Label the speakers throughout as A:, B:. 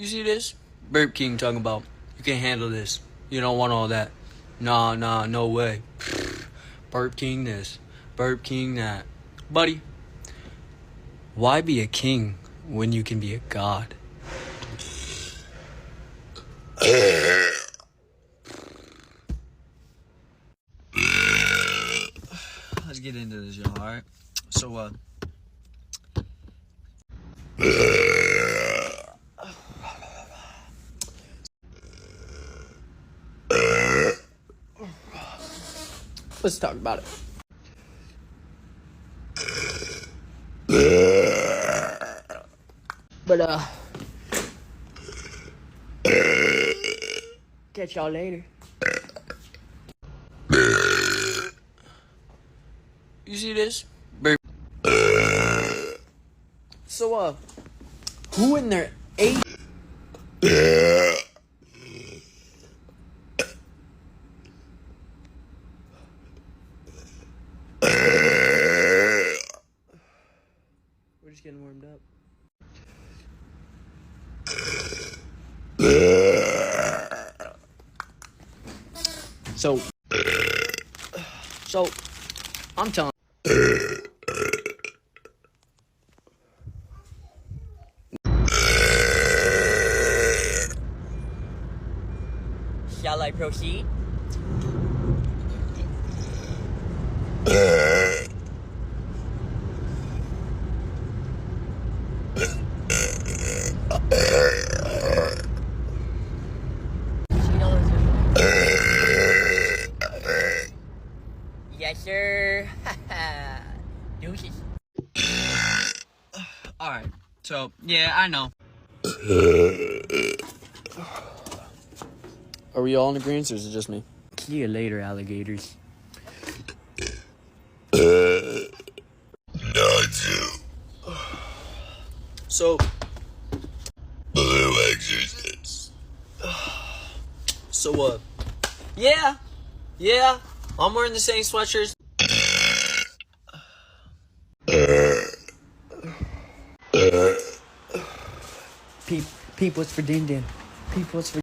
A: You see this? Burp King talking about, you can handle this. You don't want all that. Nah, no way. Burp King this. Burp King that. Buddy, why be a king when you can be a god? Let's get into this, y'all, alright? So, let's talk about it. But, catch y'all later. You see this? So, who in their eight? We're just getting warmed up. So, I'm telling. Shall I proceed? Yes, sir. Deuces. Alright, so, yeah, I know. Are we all in agreement, or is it just me? See you later, alligators.
B: Not you.
A: So,
B: Blue exorcist.
A: So, yeah, I'm wearing the same sweatshirts. People's for Din Din. People's for.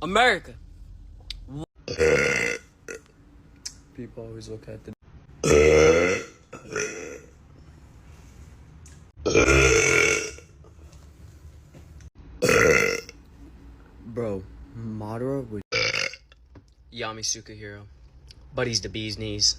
A: America. People always look at the. Bro, Madara was Yami Sukahiro, but he's the bee's knees.